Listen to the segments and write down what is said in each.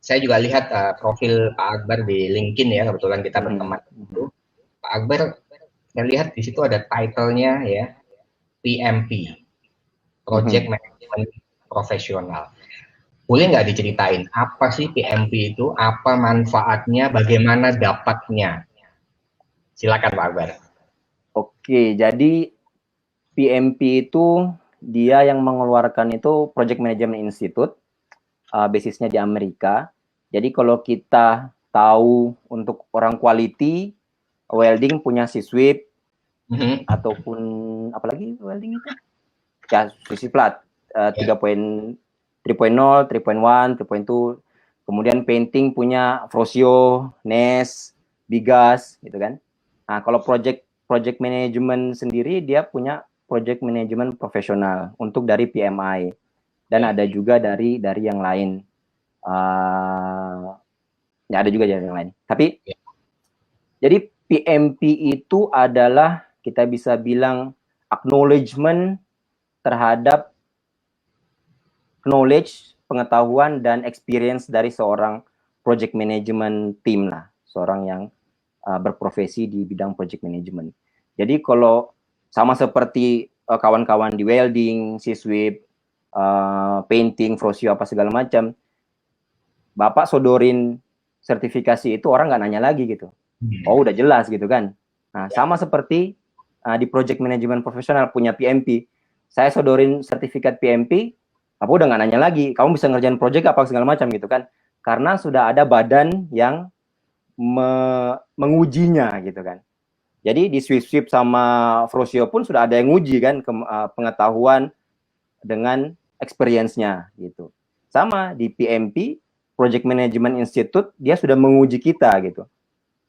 Saya juga lihat profil Pak Akbar di LinkedIn ya, kebetulan kita berteman. Pak Akbar, saya lihat di situ ada title-nya ya, PMP, Project Management Profesional. Boleh nggak diceritain apa sih PMP itu, apa manfaatnya, bagaimana dapatnya? Silakan Pak Akbar. Oke, jadi PMP itu dia yang mengeluarkan itu Project Management Institute, basisnya di Amerika. Jadi kalau kita tahu untuk orang quality, welding punya C-Suite, ataupun apalagi welding itu? Ya, sisi plat, 3.0, 3.1, 3.2. Kemudian painting punya Frosio, NES, Bigas, gitu kan. Nah, kalau project management sendiri dia punya project management profesional untuk dari PMI dan ada juga dari yang lain. Ya ada juga dari yang lain. Tapi jadi PMP itu adalah kita bisa bilang acknowledgement terhadap knowledge, pengetahuan dan experience dari seorang project management team lah, seorang yang berprofesi di bidang project management. Jadi kalau sama seperti kawan-kawan di welding, C-Suite, painting, Frosio apa segala macam, Bapak sodorin sertifikasi itu orang nggak nanya lagi gitu. Oh udah jelas gitu kan. Nah sama seperti di project management profesional punya PMP, saya sodorin sertifikat PMP, apa udah nggak nanya lagi, kamu bisa ngerjain project apa segala macam gitu kan, karena sudah ada badan yang mengujinya gitu kan. Jadi di Swift sama Frosio pun sudah ada yang nguji kan pengetahuan dengan experience-nya gitu. Sama di PMP, Project Management Institute, dia sudah menguji kita gitu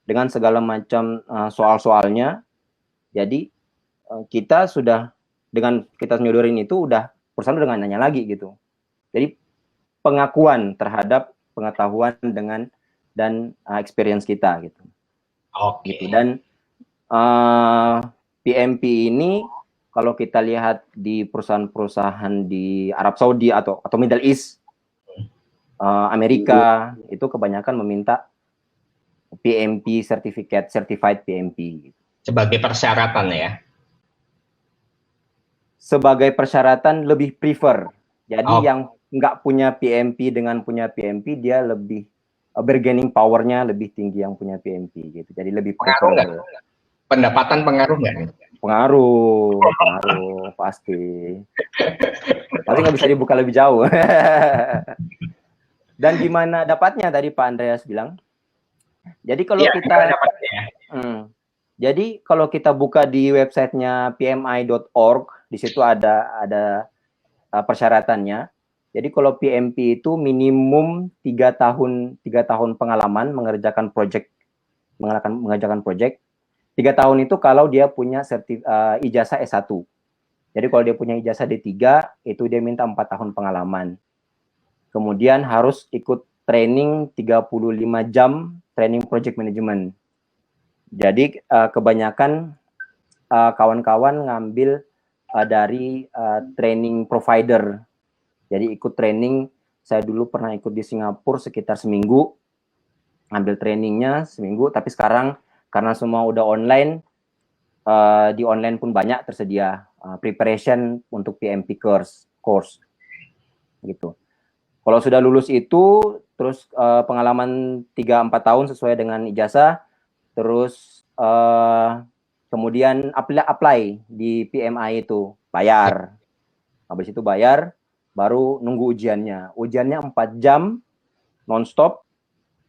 dengan segala macam soal-soalnya. Jadi kita sudah dengan kita nyodorin itu udah perusahaan udah nggak nanya lagi gitu. Jadi pengakuan terhadap pengetahuan dengan dan experience kita gitu. Oke. Gitu. Dan PMP ini kalau kita lihat di perusahaan-perusahaan di Arab Saudi atau Middle East, Amerika itu kebanyakan meminta PMP certified PMP. Sebagai persyaratan ya. Sebagai persyaratan lebih prefer. Jadi yang nggak punya PMP dengan punya PMP dia lebih bargaining powernya lebih tinggi yang punya PMP gitu. Jadi lebih preferable. Pendapatan pengaruh nggak? Pengaruh pasti. Pasti nggak bisa dibuka lebih jauh. Dan gimana dapatnya tadi Pak Andreas bilang? Jadi kalau jadi kalau kita buka di websitenya pmi.org, di situ ada persyaratannya. Jadi kalau PMP itu minimum 3 tahun pengalaman mengerjakan project. 3 tahun itu kalau dia punya ijazah S1. Jadi kalau dia punya ijazah D3, itu dia minta 4 tahun pengalaman. Kemudian harus ikut training 35 jam training project management. Jadi kebanyakan kawan-kawan ngambil dari training provider. Jadi ikut training, saya dulu pernah ikut di Singapura sekitar seminggu, ngambil trainingnya seminggu, tapi sekarang karena semua udah online, di online pun banyak tersedia preparation untuk PMP course gitu. Kalau sudah lulus itu, terus pengalaman 3-4 tahun sesuai dengan ijazah, terus kemudian apply di PMI itu, bayar. Habis itu bayar, baru nunggu ujiannya. Ujiannya 4 jam, non-stop,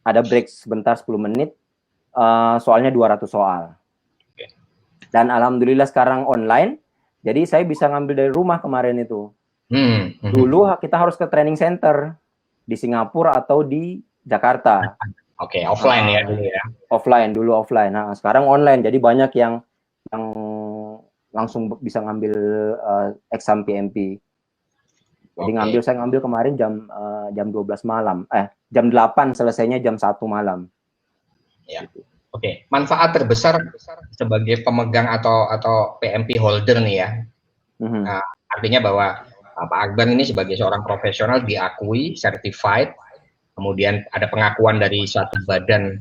ada break sebentar 10 menit, soalnya 200 soal. Dan alhamdulillah sekarang online, jadi saya bisa ngambil dari rumah kemarin itu. Dulu kita harus ke training center di Singapura atau di Jakarta. Oke, offline ya dulu ya. Offline. Nah, sekarang online. Jadi banyak yang langsung bisa ngambil exam PMP. Jadi saya ngambil kemarin jam 12 malam. Jam 8 selesainya jam 1 malam. Ya. Oke, manfaat terbesar sebagai pemegang atau PMP holder nih ya. Artinya bahwa Pak Akbar ini sebagai seorang profesional diakui, certified, kemudian ada pengakuan dari suatu badan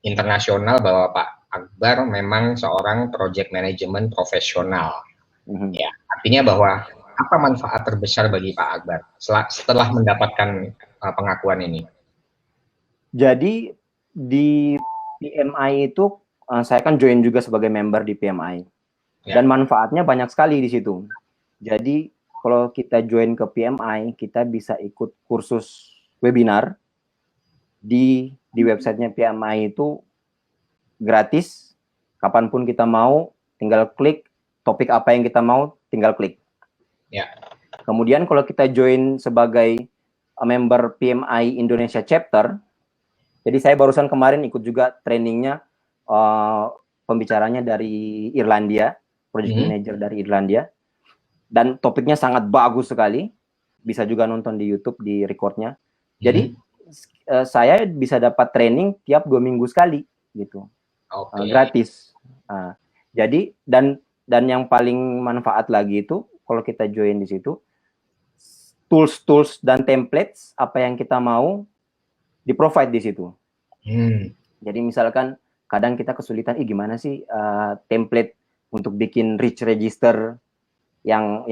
internasional bahwa Pak Akbar memang seorang project management profesional. Ya, artinya bahwa apa manfaat terbesar bagi Pak Akbar setelah mendapatkan pengakuan ini? Jadi di PMI itu saya kan join juga sebagai member di PMI. Dan manfaatnya banyak sekali di situ. Jadi kalau kita join ke PMI, kita bisa ikut kursus webinar di websitenya PMI itu gratis. Kapanpun kita mau, tinggal klik topik apa yang kita mau, tinggal klik. Ya. Kemudian kalau kita join sebagai member PMI Indonesia Chapter, jadi saya barusan kemarin ikut juga trainingnya pembicaranya dari Irlandia, project manager dari Irlandia, dan topiknya sangat bagus sekali. Bisa juga nonton di YouTube di recordnya. Jadi saya bisa dapat training tiap 2 minggu sekali gitu, gratis. Jadi dan yang paling manfaat lagi itu kalau kita join di situ, tools dan templates apa yang kita mau di provide di situ. Jadi misalkan kadang kita kesulitan, gimana sih template untuk bikin rich register yang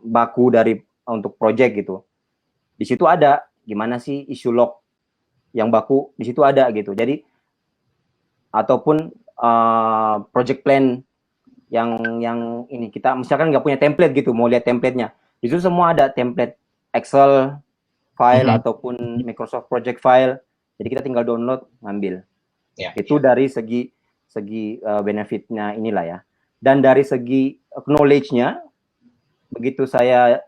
baku dari untuk project gitu. Di situ ada gimana sih issue log yang baku, di situ ada gitu. Jadi ataupun project plan yang ini kita misalkan nggak punya template gitu, mau lihat templatenya, di situ semua ada template Excel file ataupun Microsoft Project file. Jadi kita tinggal download, ngambil. Itu dari segi benefitnya inilah ya. Dan dari segi knowledge-nya, begitu saya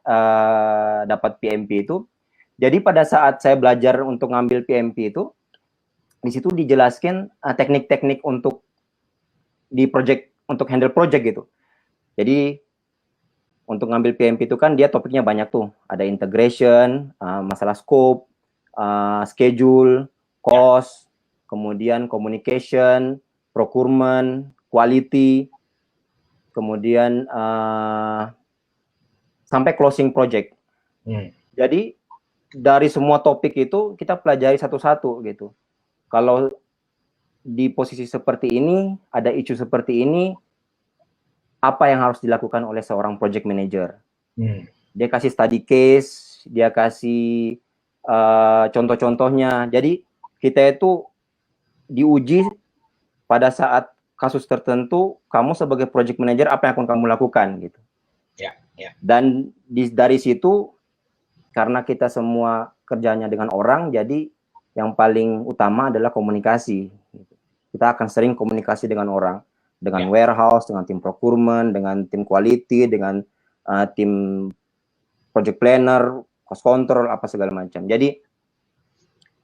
dapat PMP itu, jadi pada saat saya belajar untuk ngambil PMP itu, di situ dijelaskan teknik-teknik untuk di project, untuk handle project gitu. Jadi untuk ngambil PMP itu kan dia topiknya banyak tuh, ada integration, masalah scope, schedule, cost, kemudian communication, procurement, quality, kemudian sampai closing project. Jadi dari semua topik itu kita pelajari satu-satu gitu. Kalau di posisi seperti ini, ada isu seperti ini, apa yang harus dilakukan oleh seorang project manager? Dia kasih study case, dia kasih contoh-contohnya. Jadi kita itu diuji pada saat kasus tertentu, kamu sebagai project manager apa yang akan kamu lakukan gitu. Dan dari situ, karena kita semua kerjanya dengan orang, jadi yang paling utama adalah komunikasi. Kita akan sering komunikasi dengan orang, dengan warehouse, dengan tim procurement, dengan tim quality, dengan tim project planner, cost control, apa segala macam. Jadi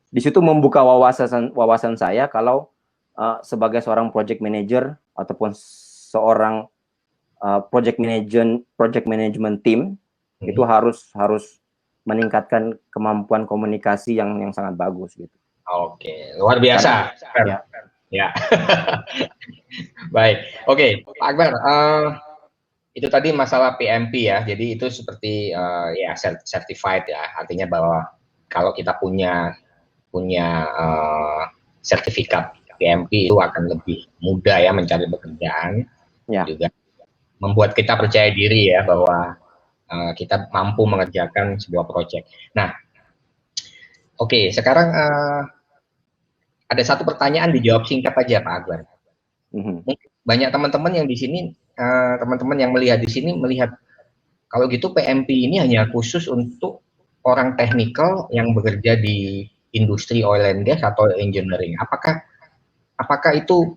di situ membuka wawasan saya kalau sebagai seorang project manager ataupun seorang project management team itu harus meningkatkan kemampuan komunikasi yang sangat bagus gitu. Oke, luar biasa. Ya. Baik. Oke, Pak Akbar, itu tadi masalah PMP ya. Jadi itu seperti ya certified ya. Artinya bahwa kalau kita punya sertifikat PMP itu akan lebih mudah ya mencari pekerjaan. Juga membuat kita percaya diri ya bahwa kita mampu mengerjakan sebuah proyek. Nah, oke, sekarang ada satu pertanyaan, dijawab singkat aja Pak Akbar. Banyak teman-teman yang di sini, teman-teman yang melihat di sini melihat kalau gitu PMP ini hanya khusus untuk orang teknikal yang bekerja di industri oil and gas atau engineering. Apakah itu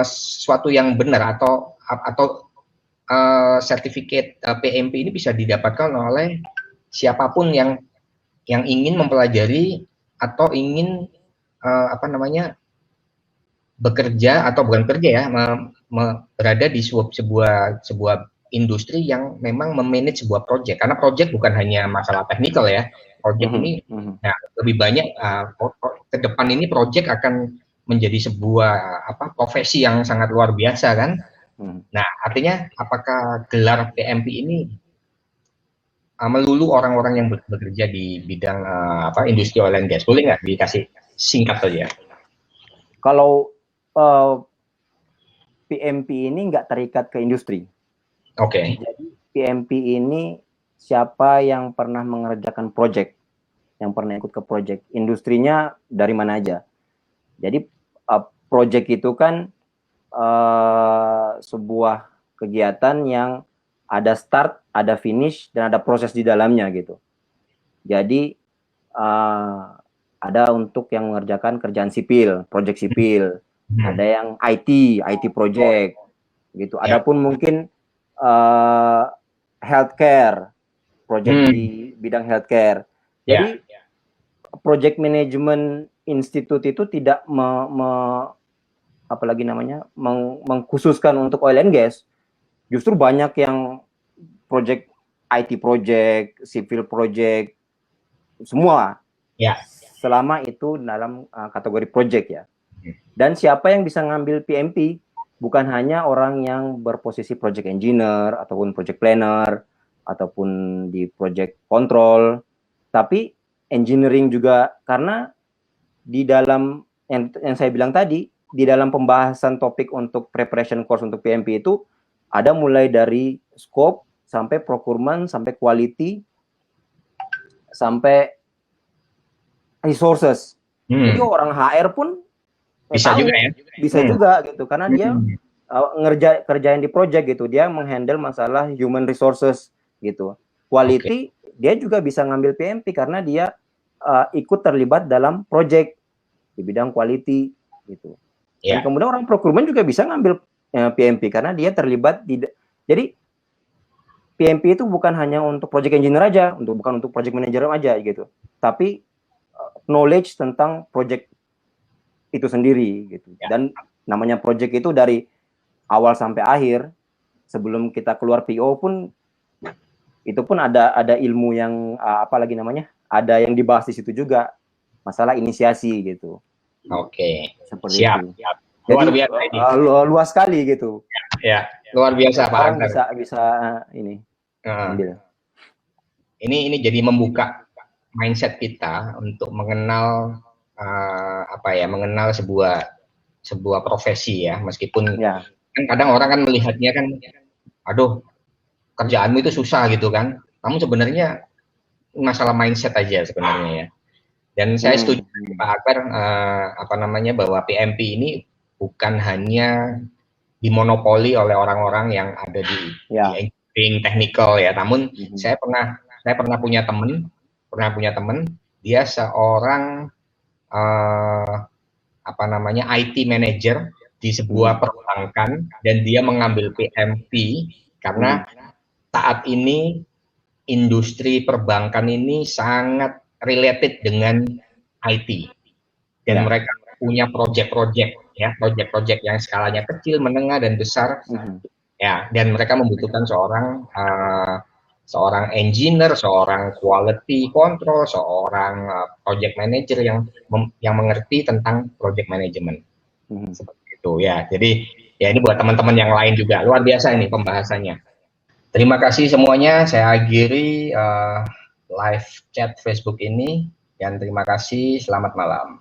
sesuatu yang benar atau sertifikat PMP ini bisa didapatkan oleh siapapun yang ingin mempelajari atau ingin bekerja atau bukan kerja ya, berada di sebuah industri yang memang memanage sebuah proyek. Karena proyek bukan hanya masalah teknikal ya. Proyek ini lebih banyak ke depan ini proyek akan menjadi sebuah profesi yang sangat luar biasa kan. Nah, artinya apakah gelar PMP ini melulu orang-orang yang bekerja di bidang industri oil and gas. Boleh nggak dikasih singkat saja? Kalau PMP ini nggak terikat ke industri. Oke. Jadi PMP ini siapa yang pernah mengerjakan project, yang pernah ikut ke project, industrinya dari mana aja. Jadi project itu kan sebuah kegiatan yang ada start, ada finish, dan ada proses di dalamnya gitu. Jadi ada untuk yang mengerjakan kerjaan sipil, project sipil, ada yang IT project gitu. Adapun mungkin healthcare, project di bidang healthcare. Jadi project management institute itu tidak mengkhususkan untuk oil and gas. Justru banyak yang project IT project, civil project, semua. Ya. Selama itu dalam kategori project ya. Dan siapa yang bisa ngambil PMP? Bukan hanya orang yang berposisi project engineer ataupun project planner ataupun di project control, tapi engineering juga, karena di dalam yang saya bilang tadi, di dalam pembahasan topik untuk preparation course untuk PMP itu ada mulai dari scope sampai procurement sampai quality sampai resources. Jadi orang HR pun bisa tahu, juga ya, bisa juga gitu, karena dia kerjain di project gitu, dia menghandle masalah human resources gitu. Quality dia juga bisa ngambil PMP karena dia ikut terlibat dalam project di bidang quality gitu. Dan kemudian orang procurement juga bisa ngambil PMP karena dia terlibat di. Jadi PMP itu bukan hanya untuk project engineer aja, bukan untuk project manager aja gitu, tapi knowledge tentang project itu sendiri gitu. Dan namanya project itu dari awal sampai akhir, sebelum kita keluar PO pun itu pun ada ilmu yang ada yang dibahas di situ juga, masalah inisiasi gitu. Seperti itu. Luar biasa ini. Luas sekali gitu. Ya, luar biasa Pak Akbar. Bisa ini ambil. Ini jadi membuka mindset kita untuk mengenal mengenal sebuah profesi ya, meskipun kan kadang orang kan melihatnya kan, aduh kerjaanmu itu susah gitu kan. Namun sebenarnya masalah mindset aja sebenarnya ya. Dan saya setuju Pak Akbar bahwa PMP ini bukan hanya dimonopoli oleh orang-orang yang ada di engineering technical ya. Namun saya pernah punya teman, dia seorang IT manager di sebuah perbankan, dan dia mengambil PMP karena saat ini industri perbankan ini sangat related dengan IT, dan mereka punya project-project yang skalanya kecil, menengah, dan besar ya, dan mereka membutuhkan seorang engineer, seorang quality control, seorang project manager yang mengerti tentang project management. Seperti itu ya. Jadi ya ini buat teman-teman yang lain juga, luar biasa ini pembahasannya. Terima kasih semuanya, saya akhiri live chat Facebook ini, dan terima kasih, selamat malam.